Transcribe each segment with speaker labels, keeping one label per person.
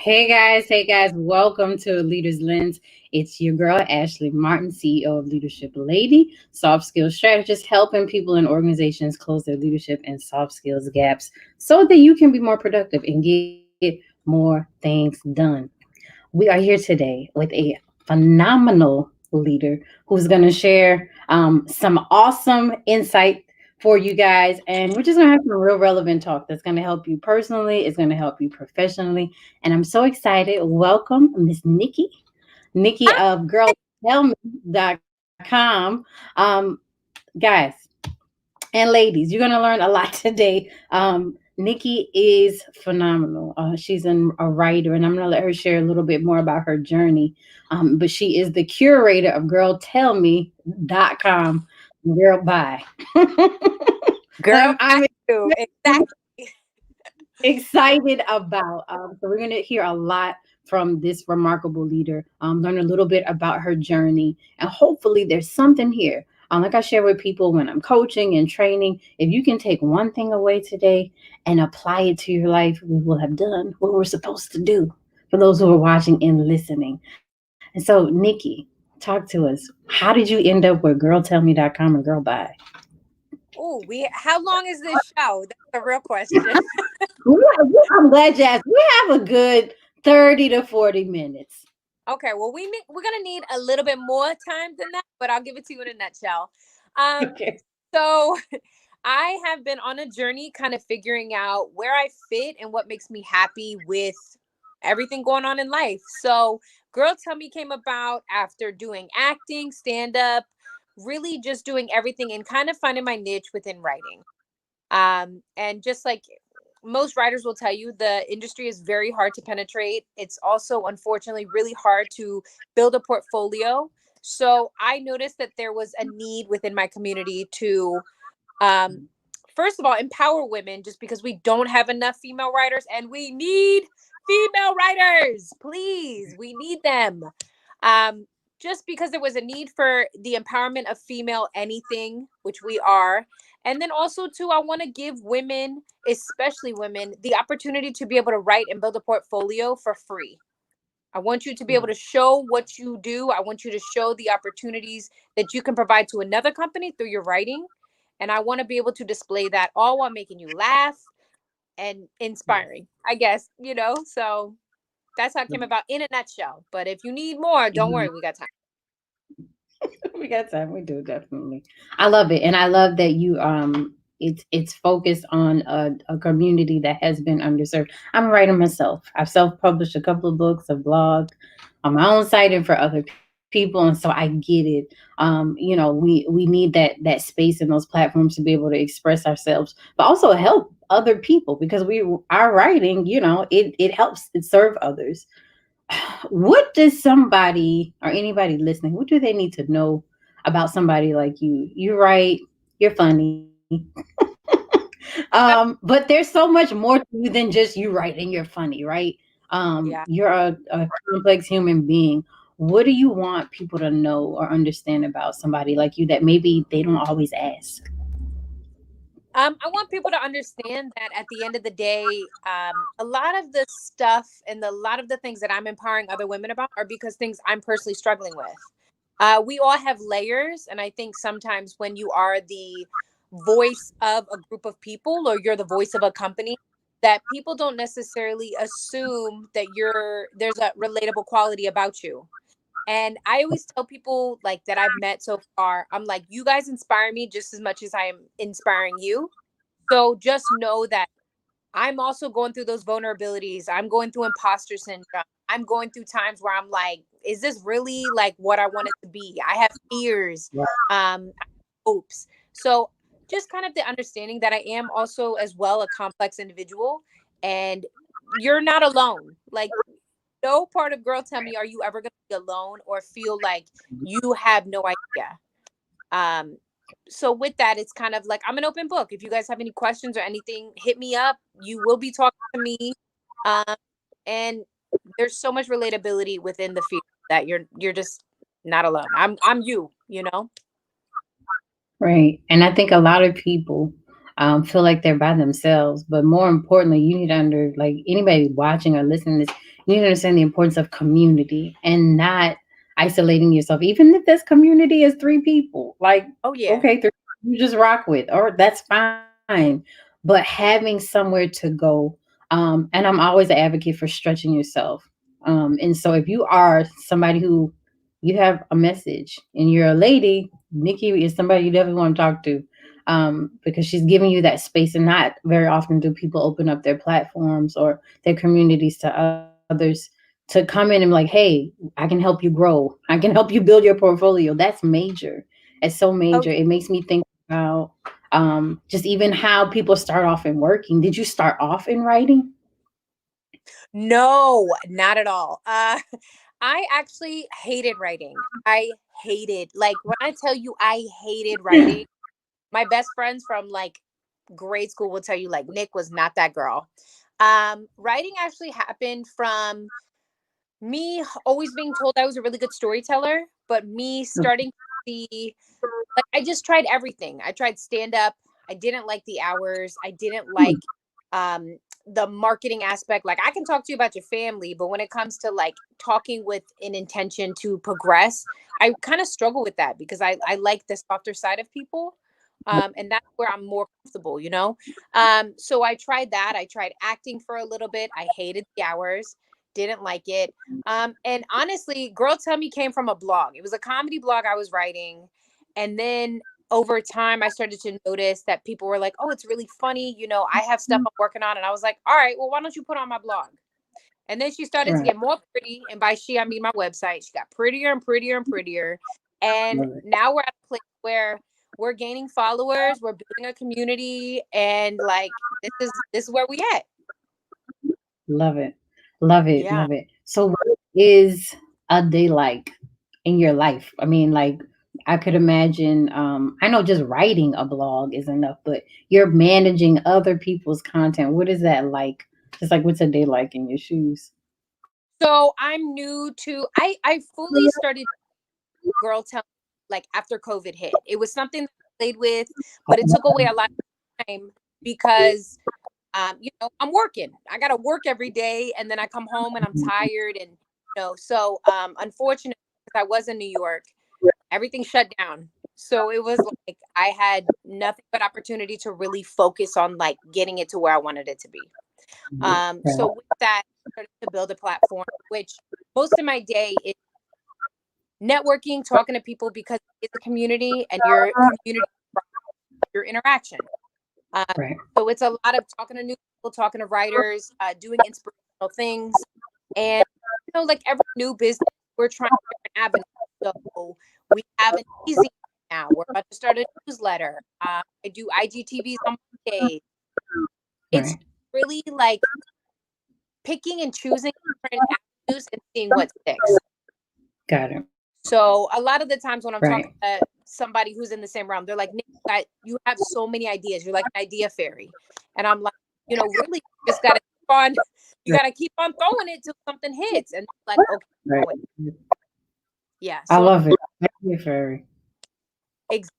Speaker 1: Hey guys, welcome to Leaders Lens. It's your girl, Ashley Martin, CEO of Leadership Lady, soft skills strategist, helping people and organizations close their leadership and soft skills gaps so that you can be more productive and get more things done. We are here today with a phenomenal leader who's going to share some awesome insight for you guys. And we're just going to have some real relevant talk that's going to help you personally, it's going to help you professionally. And I'm so excited. Welcome, Miss Nikki. Nikki of girltellme.com. Guys and ladies, you're going to learn a lot today. Nikki is phenomenal. She's a writer, and I'm going to let her share a little bit more about her journey. But she is the curator of girltellme.com. Girl, bye.
Speaker 2: Girl,
Speaker 1: I'm
Speaker 2: exactly.
Speaker 1: excited about. So we're going to hear a lot from this remarkable leader, learn a little bit about her journey, and hopefully there's something here. Like I share with people when I'm coaching and training, if you can take one thing away today and apply it to your life, we will have done what we're supposed to do for those who are watching and listening. And so, Nikki, talk to us. How did you end up with girltellme.com and girl bye?
Speaker 2: Oh, how long is this show? That's a real question.
Speaker 1: I'm glad you asked. We have a good 30 to 40 minutes.
Speaker 2: Okay, well, we're gonna need a little bit more time than that, but I'll give it to you in a nutshell.
Speaker 1: Okay.
Speaker 2: So I have been on a journey kind of figuring out where I fit and what makes me happy with everything going on in life. So Girl Tell Me came about after doing acting, stand-up, really just doing everything and kind of finding my niche within writing. And just like most writers will tell you, the industry is very hard to penetrate. It's also, unfortunately, really hard to build a portfolio. So I noticed that there was a need within my community to, first of all, empower women, just because we don't have enough female writers and we need female writers. Please, we need them. Um, just because there was a need for the empowerment of female anything, which we are. And then also, too, I want to give women, especially women, the opportunity to be able to write and build a portfolio for free. I want you to be able to show what you do. I want you to show the opportunities that you can provide to another company through your writing. And I want to be able to display that all while making you laugh and inspiring, I guess, So that's how it came about in a nutshell. But if you need more, don't worry, we got time.
Speaker 1: We got time. We do definitely. I love it, and I love that you it's focused on a community that has been underserved. I'm a writer myself. I've self-published a couple of books, a blog on my own site and for other people, and so I get it. We need that space and those platforms to be able to express ourselves, but also help other people because we our writing, it helps it serve others. What does somebody or anybody listening, what do they need to know about somebody like you? You're right, you're funny. But there's so much more to you than just you writing you're funny, right?
Speaker 2: Yeah.
Speaker 1: You're a complex human being. What do you want people to know or understand about somebody like you that maybe they don't always ask?
Speaker 2: I want people to understand that at the end of the day, a lot of the stuff and a lot of the things that I'm empowering other women about are because things I'm personally struggling with. We all have layers. And I think sometimes when you are the voice of a group of people or you're the voice of a company, that people don't necessarily assume that there's a relatable quality about you. And I always tell people like that I've met so far, I'm like, you guys inspire me just as much as I am inspiring you. So just know that I'm also going through those vulnerabilities. I'm going through imposter syndrome. I'm going through times where I'm like, is this really like what I want it to be? I have fears, hopes. So just kind of the understanding that I am also as well a complex individual, and you're not alone. Like, no part of Girl Tell Me are you ever going to be alone or feel like you have no idea. Um, so with that, it's kind of like I'm an open book. If you guys have any questions or anything, hit me up. You will be talking to me. Um, and there's so much relatability within the field that you're just not alone. I'm you.
Speaker 1: Right. And I think a lot of people feel like they're by themselves. But more importantly, you need to like anybody watching or listening to this, You need to understand the importance of community and not isolating yourself, even if this community is three people. Like,
Speaker 2: Oh yeah.
Speaker 1: okay, three you just rock with, or that's fine. But having somewhere to go, and I'm always an advocate for stretching yourself. And so if you are somebody who you have a message and you're a lady, Nikki is somebody you definitely want to talk to, because she's giving you that space. And not very often do people open up their platforms or their communities to others to come in and be like, hey, I can help you grow. I can help you build your portfolio. That's major. It's so major.
Speaker 2: Oh
Speaker 1: It makes me think about just even how people start off in working. Did you start off in writing?
Speaker 2: no, not at all. I actually hated writing. I hated, like, when I tell you I hated writing, my best friends from like grade school will tell you like Nick was not that girl. Writing actually happened from me always being told I was a really good storyteller, but me starting to see, like, I just tried everything. I tried stand up. I didn't like the hours. I didn't like the marketing aspect. Like, I can talk to you about your family, but when it comes to like talking with an intention to progress, I kind of struggle with that because I like the softer side of people. And that's where I'm more comfortable, you know? So I tried that. I tried acting for a little bit. I hated the hours, didn't like it. And honestly, Girl Tell Me came from a blog. It was a comedy blog I was writing. And then over time, I started to notice that people were like, oh, it's really funny. You know, I have stuff I'm working on. And I was like, all right, well, why don't you put on my blog? And then she started to
Speaker 1: Right.
Speaker 2: get more pretty. And by she, I mean my website. She got prettier and prettier and prettier. And
Speaker 1: Love it.
Speaker 2: now we're at a place where we're gaining followers, we're building a community, and like this is where we at.
Speaker 1: Love it. Love it.
Speaker 2: Yeah.
Speaker 1: Love it. So what is a day like in your life? I mean, like I could imagine, I know just writing a blog is enough, but you're managing other people's content. What is that like? Just like what's a day like in your shoes?
Speaker 2: So I'm new to I fully started Girl Tell Me, like after COVID hit. It was something that I played with, but it took away a lot of time because you know, I'm working. I gotta work every day and then I come home and I'm tired and you know, so unfortunately because I was in New York, everything shut down. So it was like I had nothing but opportunity to really focus on like getting it to where I wanted it to be. So
Speaker 1: Right.
Speaker 2: with that, I started to build a platform, which most of my day is networking, talking to people because it's a community and your community, your interaction. Uh,
Speaker 1: Right.
Speaker 2: so it's a lot of talking to new people, talking to writers, doing inspirational things, and you know, like every new business, we're trying different avenues. So we have an easy now. We're about to start a newsletter. I do IGTVs on Mondays. It's
Speaker 1: Right.
Speaker 2: really like picking and choosing different avenues and seeing what sticks.
Speaker 1: Got it.
Speaker 2: So a lot of the times when I'm
Speaker 1: Right.
Speaker 2: talking to somebody who's in the same realm, they're like, Nick, you have so many ideas. You're like an idea fairy. And I'm like, you know, really just gotta keep on you
Speaker 1: Right.
Speaker 2: gotta keep on throwing it till something hits. And like, okay,
Speaker 1: Right.
Speaker 2: throw it. Yeah.
Speaker 1: I
Speaker 2: So
Speaker 1: love it. Thank you, Fairy.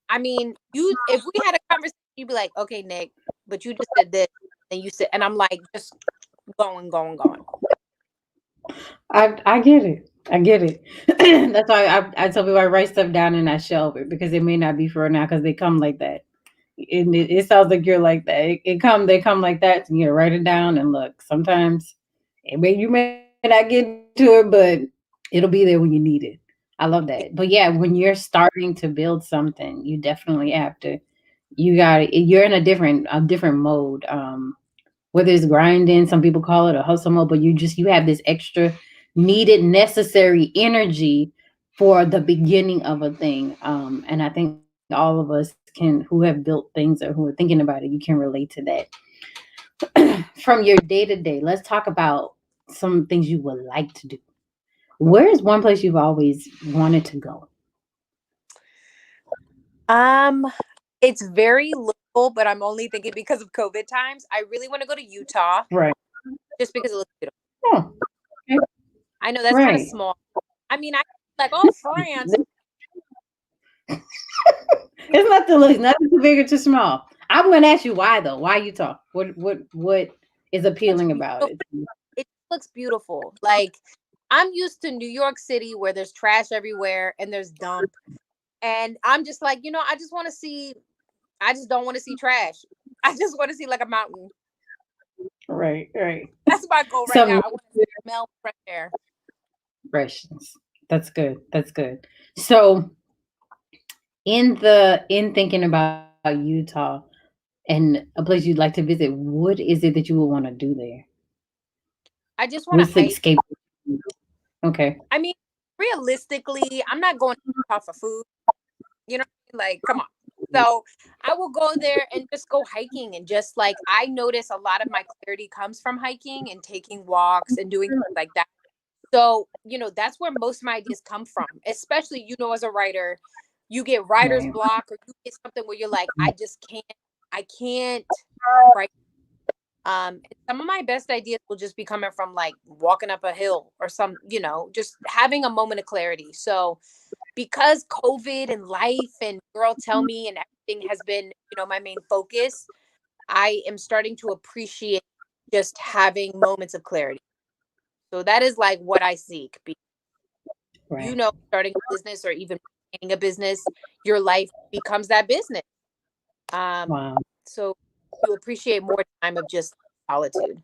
Speaker 2: I mean, you if we had a conversation, you'd be like, okay, Nick, but you just said this and you said and I'm like, just going, going, going.
Speaker 1: I get it. I get it. That's why I tell people I write stuff down and I shelve it because it may not be for now because they come like that. And it sounds like you're like that. They come like that. And you write it down and look. Sometimes you may not get to it, but it'll be there when you need it. I love that. But yeah, when you're starting to build something, you definitely have to. You got you're in a different mode. Whether it's grinding, some people call it a hustle mode, but you have this extra needed, necessary energy for the beginning of a thing. And I think all of us who have built things or who are thinking about it, you can relate to that. From your day to day, let's talk about some things you would like to do. Where is one place you've always wanted to go?
Speaker 2: Um, it's very local, but I'm only thinking because of COVID times. I really want to go to Utah
Speaker 1: Right.
Speaker 2: just because it looks beautiful.
Speaker 1: Oh, okay.
Speaker 2: I know that's kind of
Speaker 1: Right.
Speaker 2: small. I mean, I like, oh, France.
Speaker 1: It's not the look, nothing too big or too small. I'm gonna ask you why though. Why Utah? What is
Speaker 2: It's
Speaker 1: appealing about
Speaker 2: beautiful.
Speaker 1: it?
Speaker 2: looks beautiful. Like, I'm used to New York City where there's trash everywhere and there's dump. And I'm just like, I just want to see, I just don't want to see trash. I just want to see like a mountain.
Speaker 1: Right, right.
Speaker 2: That's my goal right now.
Speaker 1: Some
Speaker 2: I want to smell fresh air.
Speaker 1: expressions. That's good. That's good. So in thinking about Utah and a place you'd like to visit, what is it that you would want to do there?
Speaker 2: I just want to
Speaker 1: What's the
Speaker 2: hike.
Speaker 1: escape? Okay.
Speaker 2: I mean, realistically, I'm not going off for food. You know, like, come on. So I will go there and just go hiking and just like I notice a lot of my clarity comes from hiking and taking walks and doing things like that. So, that's where most of my ideas come from, especially, as a writer, you get writer's
Speaker 1: Right.
Speaker 2: block or you get something where you're like, I can't write. And some of my best ideas will just be coming from like walking up a hill or just having a moment of clarity. So because COVID and life and girl tell me and everything has been, my main focus, I am starting to appreciate just having moments of clarity. So that is like what I seek.
Speaker 1: Right.
Speaker 2: Starting a business or even maintaining a business, your life becomes that business. Um,
Speaker 1: Wow.
Speaker 2: so you appreciate more time of just solitude.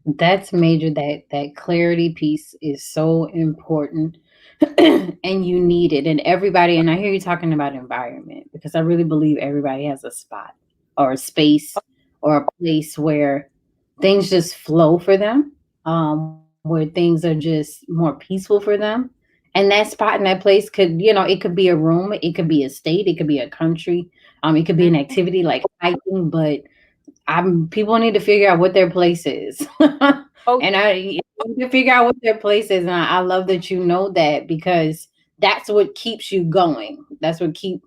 Speaker 1: That's major. That clarity piece is so important, and you need it. And everybody. And I hear you talking about environment because I really believe everybody has a spot or a space or a place where things just flow for them, where things are just more peaceful for them. And that spot and that place could, it could be a room, it could be a state, it could be a country, it could be an
Speaker 2: Mhm.
Speaker 1: activity like hiking, but I'm people need to figure out what their place is.
Speaker 2: Oh,
Speaker 1: And I need to figure out what their place is. And I love that you know that because that's what keeps you going. That's what keeps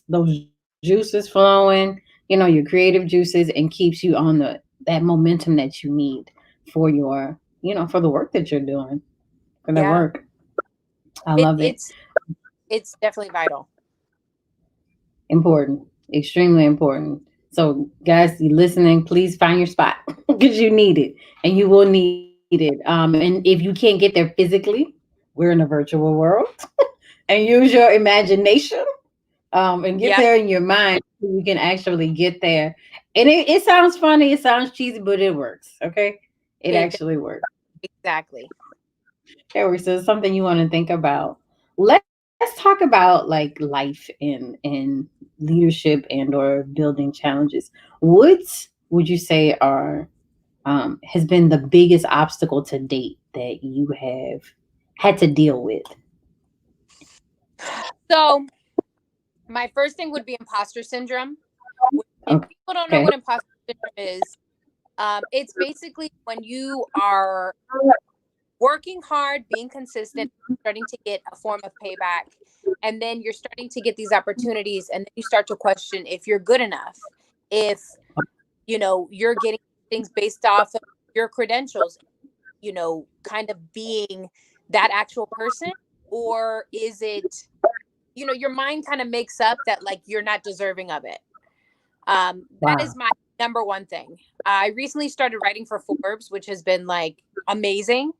Speaker 1: those juices flowing, your creative juices and keeps you on that momentum that you need for for the work that you're doing, for the
Speaker 2: yeah.
Speaker 1: work. I
Speaker 2: It,
Speaker 1: love it.
Speaker 2: it's it's definitely vital.
Speaker 1: Important, extremely important. So, guys, you listening, please find your spot because you need it and you will need it. And if you can't get there physically, we're in a virtual world and use your imagination and get
Speaker 2: Yeah,
Speaker 1: there in your mind so you can actually get there. And it sounds funny, it sounds cheesy, but it works. Okay. It
Speaker 2: it
Speaker 1: actually works.
Speaker 2: exactly.
Speaker 1: Okay, so it's something you want to think about. Let's talk about like life and leadership and or building challenges. What would you say are has been the biggest obstacle to date that you have had to deal with?
Speaker 2: So my first thing would be imposter syndrome. If
Speaker 1: Okay.
Speaker 2: people don't know what imposter syndrome is, it's basically when you are working hard, being consistent, starting to get a form of payback, and then you're starting to get these opportunities, and then you start to question if you're good enough, if you're getting things based off of your credentials, kind of being that actual person, or is it, your mind kind of makes up that like you're not deserving of it. That
Speaker 1: Wow.
Speaker 2: is my number one thing. I recently started writing for Forbes, which has been like amazing.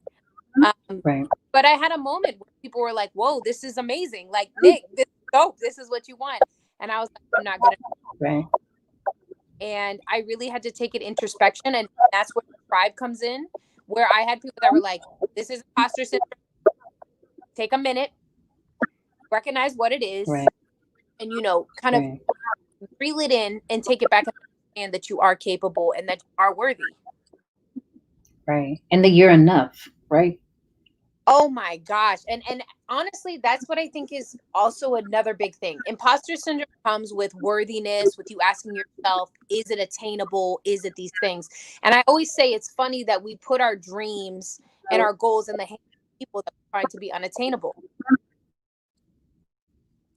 Speaker 2: Um,
Speaker 1: Right.
Speaker 2: but I had a moment where people were like, "Whoa, this is amazing! Like Nick, this is dope. This is what you want." And I was like, "I'm not good enough."
Speaker 1: Right.
Speaker 2: And I really had to take an introspection, and that's where tribe comes in. Where I had people that were like, "This is imposter syndrome. Take a minute, recognize what it is,
Speaker 1: Right.
Speaker 2: and kind of
Speaker 1: Right.
Speaker 2: reel it in and take it back and understand that you are capable and that you are worthy."
Speaker 1: Right. And that you're enough. Right.
Speaker 2: Oh my gosh. And honestly, that's what I think is also another big thing. Imposter syndrome comes with worthiness, with you asking yourself, is it attainable? Is it these things? And I always say it's funny that we put our dreams and our goals in the hands of people that are trying to be unattainable.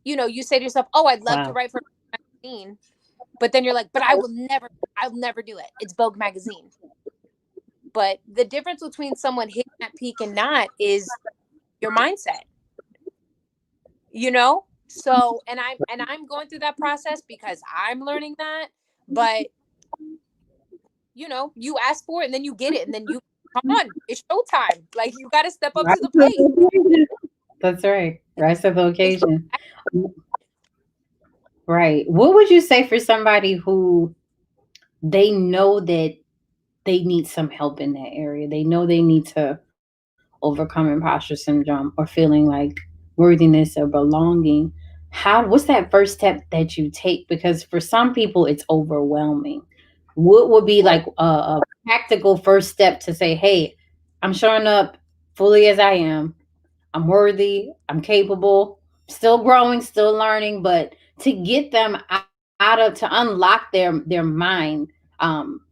Speaker 2: You say to yourself, "Oh, I'd love to
Speaker 1: Wow.
Speaker 2: write for a magazine." But then you're like, "But I'll never do it. It's Vogue magazine." But the difference between someone hitting that peak and not is your mindset. So and I'm going through that process because I'm learning that. But you ask for it and then you get it, and then you come on, it's showtime. Like, you got to step up
Speaker 1: Rise
Speaker 2: to the
Speaker 1: to the
Speaker 2: plate.
Speaker 1: occasion. That's right. Rise to the
Speaker 2: It's
Speaker 1: occasion. Right. What would you say for somebody who they know that they need some help in that area? They know they need to overcome imposter syndrome or feeling like worthiness or belonging. What's that first step that you take? Because for some people it's overwhelming. What would be
Speaker 2: oh,
Speaker 1: like a practical first step to say, hey, I'm showing up fully as I am. I'm worthy, I'm capable, still growing, still learning, but to get them to unlock their mind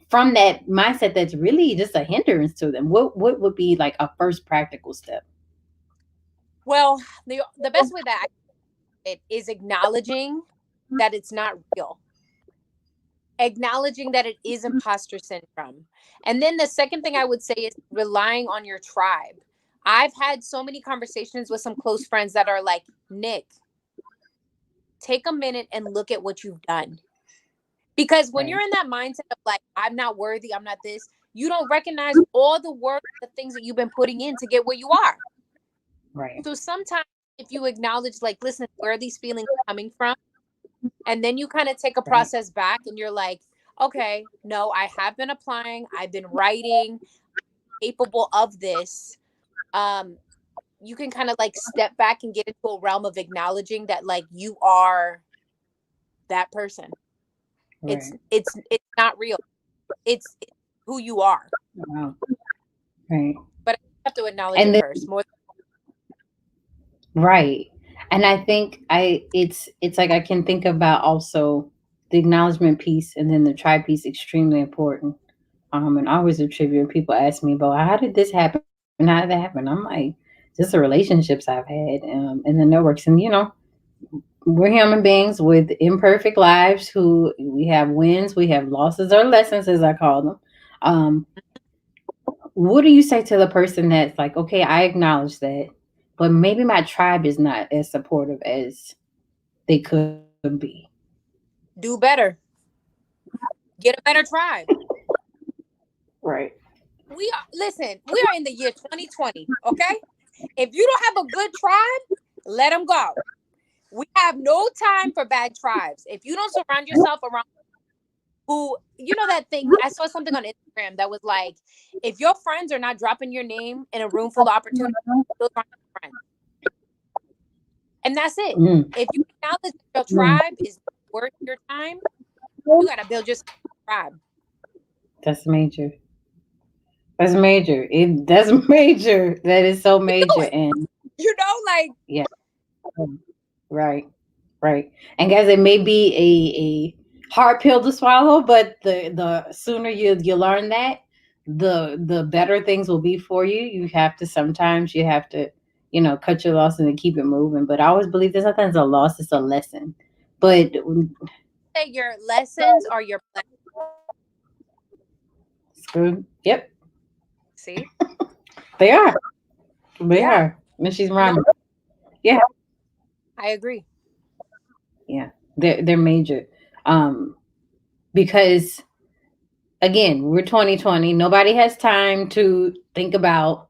Speaker 1: from that mindset that's really just a hindrance to them. What would be like a first practical step?
Speaker 2: well, the best way that I it is acknowledging that it's not real, acknowledging that it is imposter syndrome. And then the second thing I would say is relying on your tribe. I've had so many conversations with some close friends that are like, Nick, take a minute and look at what you've done. Because when you're
Speaker 1: Right,
Speaker 2: in that mindset of like, I'm not worthy, I'm not this, you don't recognize all the work, the things that you've been putting in to get where you are.
Speaker 1: right,
Speaker 2: So sometimes if you acknowledge, like, listen, where are these feelings coming from? And then you kind of take a
Speaker 1: right,
Speaker 2: process back and you're like, okay, no, I have been applying, I've been writing, capable of this. Um, you can kind of like step back and get into a realm of acknowledging that like you are that person. It's
Speaker 1: right.
Speaker 2: it's not real. It's who you are.
Speaker 1: Wow. Right.
Speaker 2: But I have to acknowledge
Speaker 1: And
Speaker 2: it
Speaker 1: then
Speaker 2: first. More
Speaker 1: right. And I think it's like I can think about also the acknowledgement piece and then the try piece extremely important. And I always attribute people ask me about how did this happen? How did that happen? I'm like, just the relationships I've had in the networks. And we're human beings with imperfect lives who we have wins, we have losses or lessons, as I call them. Um, what do you say to the person that's like, okay, I acknowledge that, but maybe my tribe is not as supportive as they could be?
Speaker 2: do better. Get a better tribe.
Speaker 1: Right.
Speaker 2: We are listen, we are in the year 2020, okay? If you don't have a good tribe, let them go. We have no time for bad tribes. If you don't surround yourself around who, that thing, I saw something on Instagram that was like, if your friends are not dropping your name in a room full of opportunity, those aren't your friends. And that's it.
Speaker 1: Mm,
Speaker 2: If you acknowledge that your
Speaker 1: mm.
Speaker 2: tribe is worth your time, you got to build your tribe.
Speaker 1: That's major. That's major. That's major. That is so
Speaker 2: You do
Speaker 1: major.
Speaker 2: it.
Speaker 1: And
Speaker 2: Like,
Speaker 1: yeah, right, right. And guys, it may be a hard pill to swallow, but the sooner you learn that, the better things will be for you. You have to, cut your losses and keep it moving. But I always believe there's nothing as a loss, it's a lesson. But
Speaker 2: say your lessons are your blessings.
Speaker 1: screw, yep,
Speaker 2: See?
Speaker 1: they are. They
Speaker 2: Yeah.
Speaker 1: are. And she's
Speaker 2: No,
Speaker 1: rhyming. Yeah,
Speaker 2: I agree.
Speaker 1: yeah. They're major. Because again, we're 2020. Nobody has time to think about,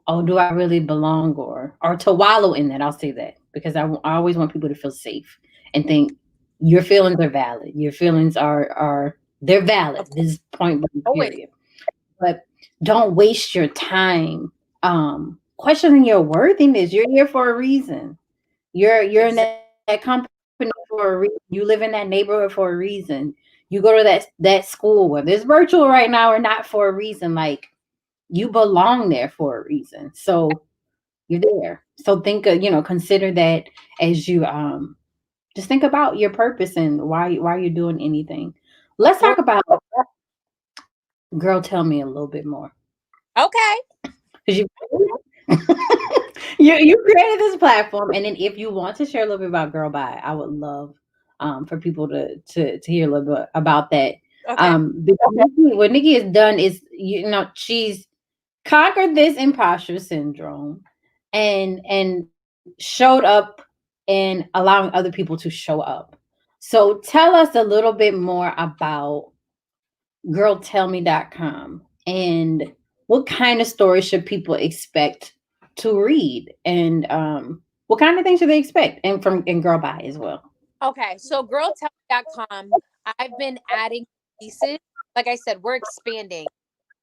Speaker 1: oh, do I really belong or to wallow in that. I'll say that because I always want people to feel safe and think your feelings are valid. Your feelings are they're valid.
Speaker 2: Of course.
Speaker 1: This is point blank
Speaker 2: Always.
Speaker 1: period. But don't waste your time questioning your worthiness. You're here for a reason. You're in
Speaker 2: Exactly.
Speaker 1: that company for a reason. You live in that neighborhood for a reason. You go to that school, whether it's virtual right now or not, for a reason. Like you belong there for a reason. So you're there. So consider that as you just think about your purpose and why you're doing anything. Let's
Speaker 2: Well,
Speaker 1: talk about girl. Tell me a little bit more
Speaker 2: okay.
Speaker 1: because you created this platform, and then if you want to share a little bit about Girl Bye, I would love for people to hear a little bit about that.
Speaker 2: Okay.
Speaker 1: Because what Nikki has done is she's conquered this imposter syndrome and showed up and allowing other people to show up. So tell us a little bit more about girltellme.com, and what kind of stories should people expect to read, and what kind of things should they expect, and from and girl buy as well.
Speaker 2: Okay, so girltellme.com, I've been adding pieces. Like I said, we're expanding,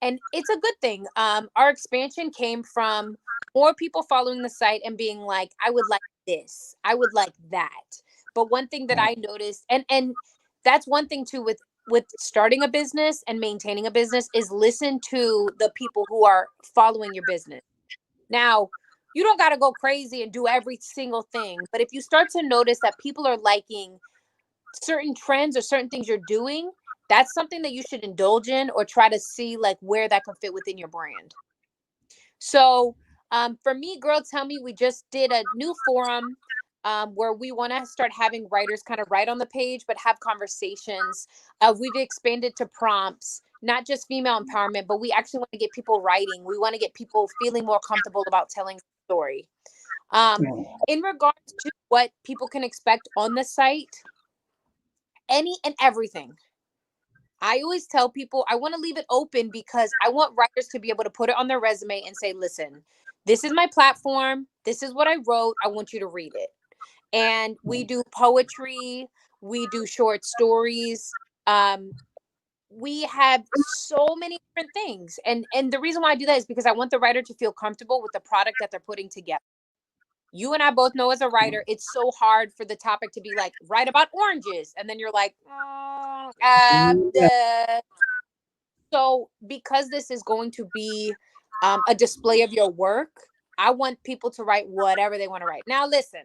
Speaker 2: and it's a good thing. Our expansion came from more people following the site and being like, I would like this, I would like that. But one thing that
Speaker 1: Right.
Speaker 2: I noticed, and that's one thing too with starting a business and maintaining a business, is listen to the people who are following your business. Now, you don't got to go crazy and do every single thing, but if you start to notice that people are liking certain trends or certain things you're doing, that's something that you should indulge in or try to see like where that can fit within your brand. So, for me, Girl Tell Me, we just did a new forum where we want to start having writers kind of write on the page, but have conversations. We've expanded to prompts, not just female empowerment, but we actually want to get people writing. We want to get people feeling more comfortable about telling a story. Um,
Speaker 1: Right.
Speaker 2: in regards to what people can expect on the site, any and everything. I always tell people I want to leave it open because I want writers to be able to put it on their resume and say, listen, this is my platform. This is what I wrote. I want you to read it. And we do poetry, we do short stories. Um, we have so many different things. And the reason why I do that is because I want the writer to feel comfortable with the product that they're putting together. You and I both know as a writer, it's so hard for the topic to be like, write about oranges. And then you're like,
Speaker 1: Yeah.
Speaker 2: duh. So, because this is going to be a display of your work, I want people to write whatever they want to write. Now, listen,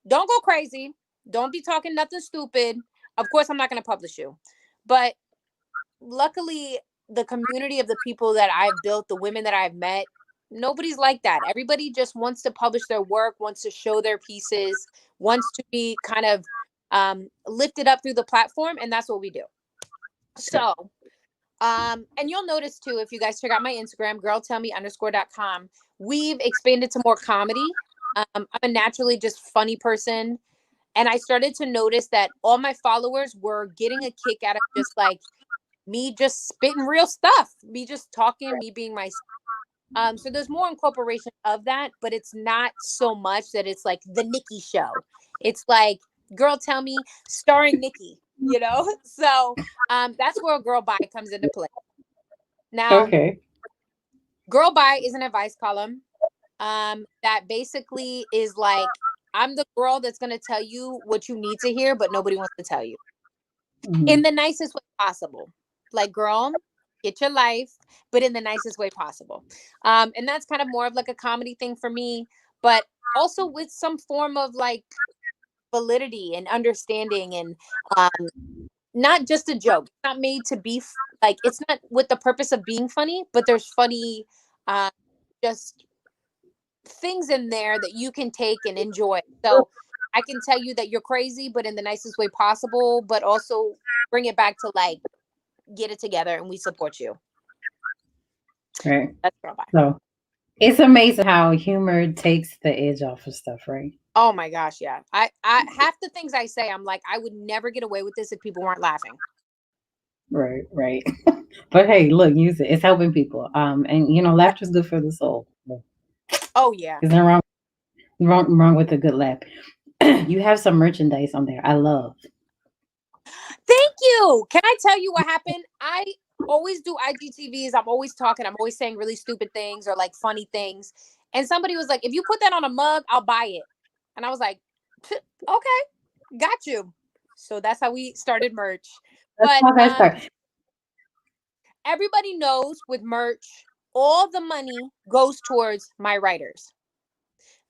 Speaker 2: don't go crazy. Don't be talking nothing stupid. Of course, I'm not going to publish you. But luckily, the community of the people that I've built, the women that I've met, nobody's like that. Everybody just wants to publish their work, wants to show their pieces, wants to be kind of lifted up through the platform. And that's what we do.
Speaker 1: Okay.
Speaker 2: So, and you'll notice too, if you guys check out my Instagram, girltellme_.com, we've expanded to more comedy. I'm a naturally just funny person. And I started to notice that all my followers were getting a kick out of just like me just spitting real stuff, me just talking, me being myself. So there's more incorporation of that, but it's not so much that it's like the Nikki show. It's like Girl Tell Me starring Nikki, you know? So that's where Girl Bye comes into play. Now,
Speaker 1: Okay.
Speaker 2: Girl Bye is an advice column that basically is like, I'm the girl that's going to tell you what you need to hear, but nobody wants to tell you in
Speaker 1: Mhm.
Speaker 2: the nicest way possible. Like, girl, get your life, but in the nicest way possible. And that's kind of more of like a comedy thing for me, but also with some form of like validity and understanding and not just a joke. It's not made to be like, it's not with the purpose of being funny, but there's funny, uh, just things in there that you can take and enjoy. So I can tell you that you're crazy, but in the nicest way possible, but also bring it back to like, get it together and we support you.
Speaker 1: Right.
Speaker 2: That's girl bye.
Speaker 1: So it's amazing how humor takes the edge off of stuff, right?
Speaker 2: Oh my gosh, yeah. I half the things I say, I'm like, I would never get away with this if people weren't laughing.
Speaker 1: Right, right. But hey, look, use it. It's helping people. And laughter is good for the soul.
Speaker 2: Oh yeah.
Speaker 1: Isn't wrong with a good laugh? You have some merchandise on there. I love.
Speaker 2: Thank you. Can I tell you what happened? I always do IGTVs. I'm always talking. I'm always saying really stupid things or like funny things. And somebody was like, if you put that on a mug, I'll buy it. And I was like, okay, got you. So that's how we started merch.
Speaker 1: That's
Speaker 2: But
Speaker 1: how that starts.
Speaker 2: everybody knows with merch, all the money goes towards my writers.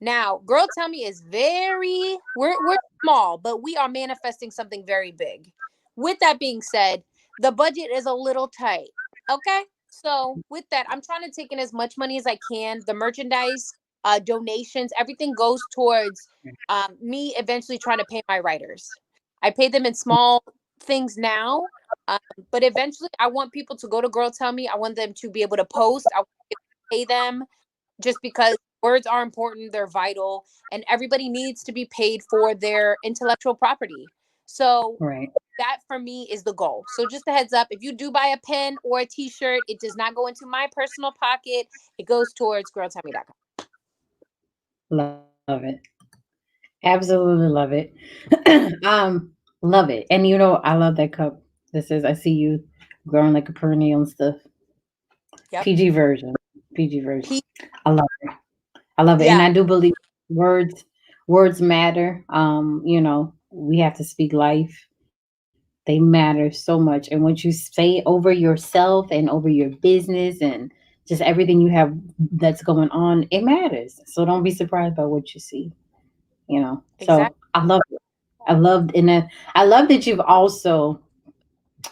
Speaker 2: Now, Girl Tell Me is we're small, but we are manifesting something very big. With that being said, the budget is a little tight. Okay? So, with that, I'm trying to take in as much money as I can. The merchandise, donations, everything goes towards me eventually trying to pay my writers. I pay them in small things now, um, but eventually I want people to go to Girl Tell Me. I want them to be able to post. I want to pay them just because words are important, they're vital, and everybody needs to be paid for their intellectual property. So
Speaker 1: Right.
Speaker 2: that for me is the goal. So just a heads up, if you do buy a pen or a t-shirt, it does not go into my personal pocket. It goes towards girltellme.com.
Speaker 1: Love it. Absolutely love it. Love it. And I love that cup. This is I see you growing like a perennial and stuff.
Speaker 2: Yep.
Speaker 1: PG version. PG version.
Speaker 2: P-
Speaker 1: I love it. I love it. And
Speaker 2: yeah.
Speaker 1: I do believe words matter. We have to speak life. They matter so much. And what you say over yourself and over your business and just everything you have that's going on, it matters. So don't be surprised by what you see. So
Speaker 2: Exactly.
Speaker 1: I love it. I love that you've also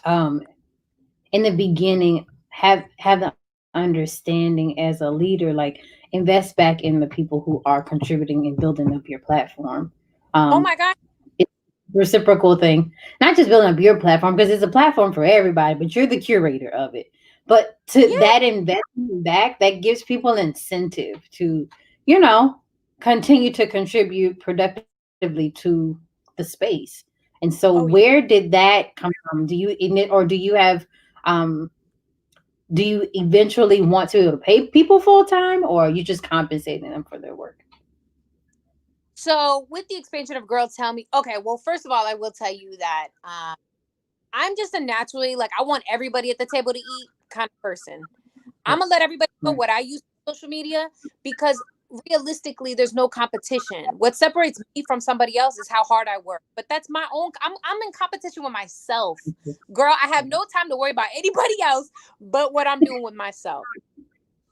Speaker 1: um in the beginning have the understanding as a leader, like invest back in the people who are contributing and building up your platform.
Speaker 2: Oh
Speaker 1: um
Speaker 2: my God.
Speaker 1: it's a reciprocal thing, not just building up your platform because it's a platform for everybody, but you're the curator of it. But to
Speaker 2: Yeah.
Speaker 1: that investment back, that gives people incentive to you know continue to contribute productively to the space. And so
Speaker 2: Oh
Speaker 1: where
Speaker 2: yeah.
Speaker 1: did that come from? Do you in it, or um do you eventually want to be able to pay people full time, or are you just compensating them for their work?
Speaker 2: So with the expansion of Girl Tell Me, okay, well, first of all, I will tell you that I'm just a naturally, like, I want everybody at the table to eat kind of person. I'm gonna let everybody know
Speaker 1: Right.
Speaker 2: what I use for social media, because realistically there's no competition. What separates me from somebody else is how hard I work. But that's my own, I'm in competition with myself. Girl, I have no time to worry about anybody else but what I'm doing with myself.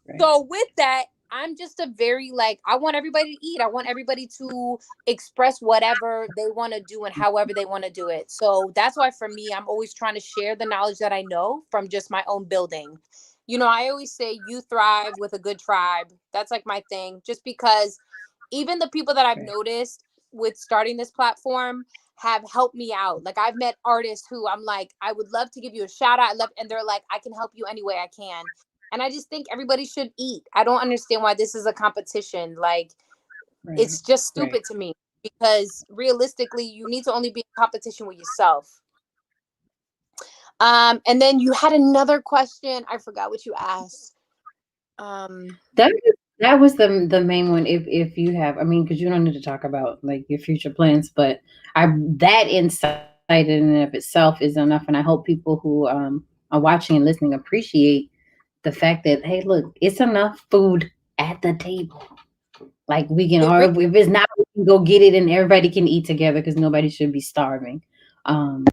Speaker 1: Right.
Speaker 2: So with that, I'm just a very, like, I want everybody to eat. I want everybody to express whatever they want to do and however they want to do it. So that's why for me, I'm always trying to share the knowledge that I know from just my own building. I always say you thrive with a good tribe. That's like my thing. Just because even the people that I've
Speaker 1: Right.
Speaker 2: noticed with starting this platform have helped me out. Like, I've met artists who I'm like, I would love to give you a shout out. I love, and they're like, I can help you any way I can. And I just think everybody should eat. I don't understand why this is a competition. Like,
Speaker 1: Right.
Speaker 2: it's just
Speaker 1: Right.
Speaker 2: stupid to me, because realistically, you need to only be in competition with yourself. And then you had another question. I forgot what you asked.
Speaker 1: That that was the main one. If you have, I mean, because you don't need to talk about like your future plans, but I that insight in and of itself is enough, and I hope people who are watching and listening appreciate the fact that, hey, look, it's enough food at the table. Like we can,
Speaker 2: It
Speaker 1: or
Speaker 2: really,
Speaker 1: if it's not, we can go get it and everybody can eat together because nobody should be starving. Um,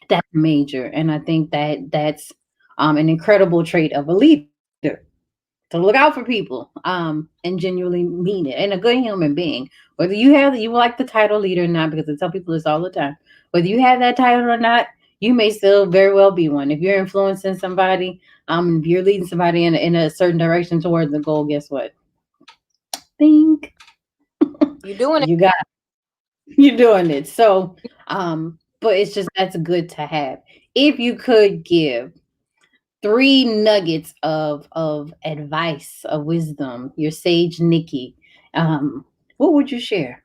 Speaker 1: that's major, and I think that that's an incredible trait of a leader, to look out for people, and genuinely mean it, and a good human being. Whether you like the title leader or not, because I tell people this all the time. Whether you have that title or not, you may still very well be one. If you're influencing somebody, if you're leading somebody in a certain direction towards the goal, guess what? Think
Speaker 2: you're doing it.
Speaker 1: you got you're doing it. So, but it's just that's good to have. If you could give three nuggets of advice, of wisdom, your sage Nikki, what would you share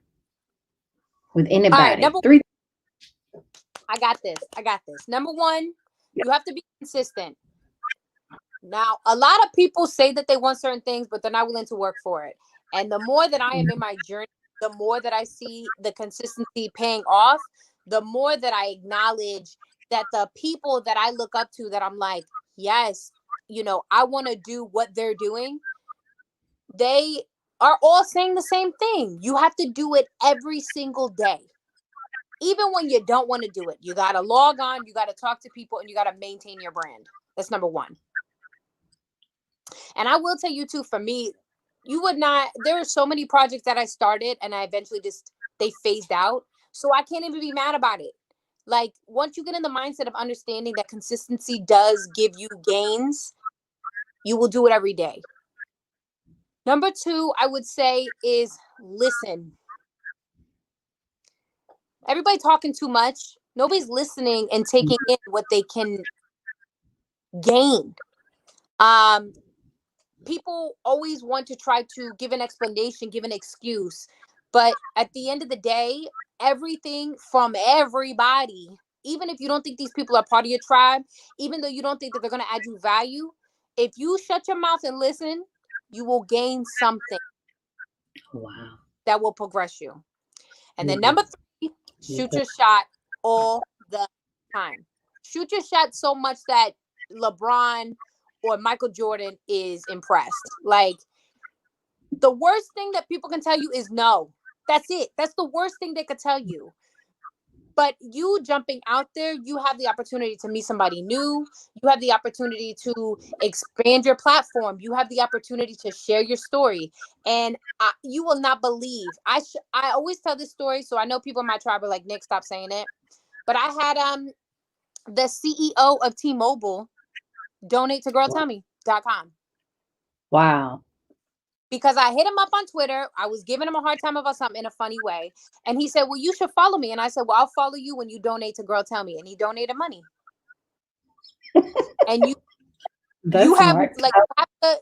Speaker 1: with
Speaker 2: All right,
Speaker 1: anybody?
Speaker 2: number
Speaker 1: Three.
Speaker 2: I got this. I got this. Number one, you have to be consistent. Now, a lot of people say that they want certain things, but they're not willing to work for it. And the more that I am in my journey, the more that I see the consistency paying off, the more that I acknowledge that the people that I look up to, that I'm like, yes, I want to do what they're doing, they are all saying the same thing. You have to do it every single day. Even when you don't want to do it, you got to log on, you got to talk to people, and you got to maintain your brand. That's number one. And I will tell you too, for me, you would not, there are so many projects that I started and I eventually just, they phased out. So I can't even be mad about it. Like, once you get in the mindset of understanding that consistency does give you gains, you will do it every day. Number two, I would say, is listen. Everybody talking too much. Nobody's listening and taking in what they can gain. Um, People always want to try to give an explanation, give an excuse. But at the end of the day, everything from everybody. Even if you don't think these people are part of your tribe, even though you don't think that they're going to add you value, if you shut your mouth and listen, you will gain something
Speaker 1: Wow.
Speaker 2: that will progress you. And then
Speaker 1: Love it.
Speaker 2: number three, shoot your shot all the time. Shoot your shot so much that LeBron or Michael Jordan is impressed. Like, the worst thing that people can tell you is no. That's it. That's the worst thing they could tell you. But you jumping out there, you have the opportunity to meet somebody new. You have the opportunity to expand your platform. You have the opportunity to share your story. And you will not believe. I always tell this story, so I know people in my tribe are like, Nick, stop saying it. But I had the CEO of T-Mobile donate to girltellme.com.
Speaker 1: Wow.
Speaker 2: Because I hit him up on Twitter. I was giving him a hard time about something in a funny way. And he said, well, you should follow me. And I said, well, I'll follow you when you donate to Girl Tell Me. And he donated money. And you have
Speaker 1: smart.
Speaker 2: like, you have to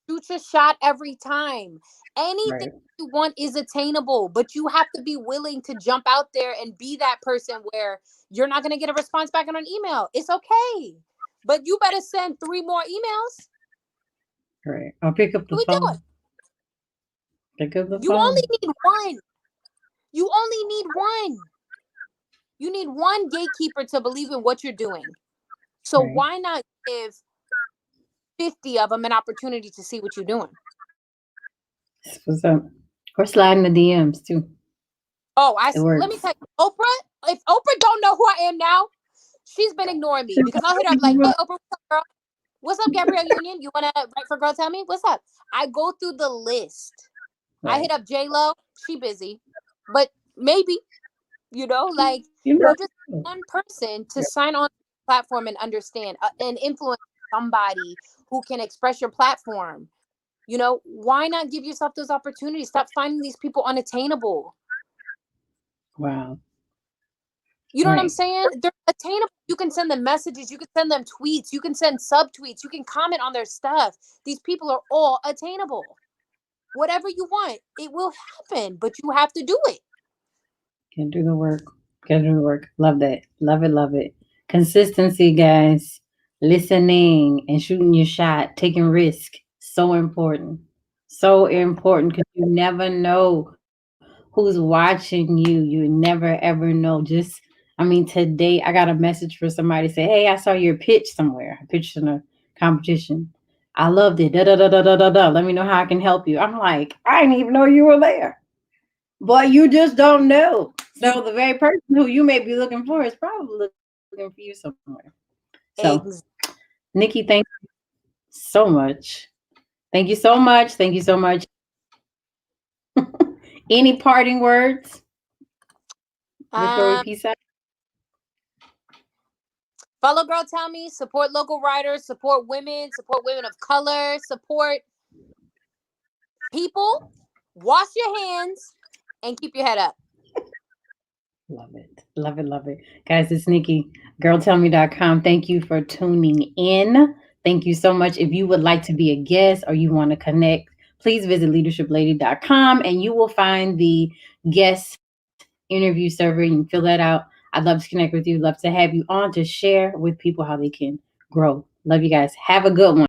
Speaker 2: shoot your shot every time. Anything
Speaker 1: Right.
Speaker 2: you want is attainable, but you have to be willing to jump out there and be that person where you're not going to get a response back on an email. It's okay. But you better send 3 more emails.
Speaker 1: Right. I'll pick up the
Speaker 2: What we doing?
Speaker 1: phone. Pick up the
Speaker 2: You
Speaker 1: phone.
Speaker 2: only need one. You only need one. You need one gatekeeper to believe in what you're doing. So
Speaker 1: Right.
Speaker 2: why not give 50 of them an opportunity to see what you're doing?
Speaker 1: That's what's up. Or slide in the DMs too.
Speaker 2: Oh,
Speaker 1: It
Speaker 2: let me
Speaker 1: works.
Speaker 2: tell you, Oprah, if Oprah don't know who I am now, she's been ignoring me because I'll hit her up like, hey, Oprah, what's up, girl? What's up, Gabrielle Union? You want to write for Girl Tell Me? What's up? I go through the list. I hit
Speaker 1: Right.
Speaker 2: up J-Lo. She busy. But maybe, like,
Speaker 1: You know.
Speaker 2: just one person to sign on to the platform and understand and influence somebody who can express your platform. Why not give yourself those opportunities? Stop finding these people unattainable.
Speaker 1: Wow.
Speaker 2: You know what I'm
Speaker 1: Right.
Speaker 2: saying? They're attainable. You can send them messages. You can send them tweets. You can send subtweets. You can comment on their stuff. These people are all attainable. Whatever you want, it will happen, but you have to do it.
Speaker 1: Can do the work. Can do the work. Love that. Love it. Love it. Consistency, guys. Listening and shooting your shot. Taking risk. So important. So important because you never know who's watching you. You never ever know. Today I got a message for somebody say, "Hey, I saw your pitch somewhere. I pitched in a competition. I loved it. Da da da da da da da. Let me know how I can help you." I'm like, I didn't even know you were there. But you just don't know.
Speaker 2: You
Speaker 1: So the very person who you may be looking for is probably looking for you somewhere. So,
Speaker 2: ex-
Speaker 1: Nikki, thank you so much. Thank you so much. Thank you so much. Any parting words before we
Speaker 2: um
Speaker 1: peace out?
Speaker 2: follow Girl Tell Me, support local writers, support women of color, support people, wash your hands, and keep your head up.
Speaker 1: Love it. Love it. Love it. Guys, it's Nikki, girltellme.com. Thank you for tuning in. Thank you so much. If you would like to be a guest or you want to connect, please visit leadershiplady.com and you will find the guest interview server. You can fill that out. I'd love to connect with you. Love to have you on to share with people how they can grow. Love you guys. Have a good one.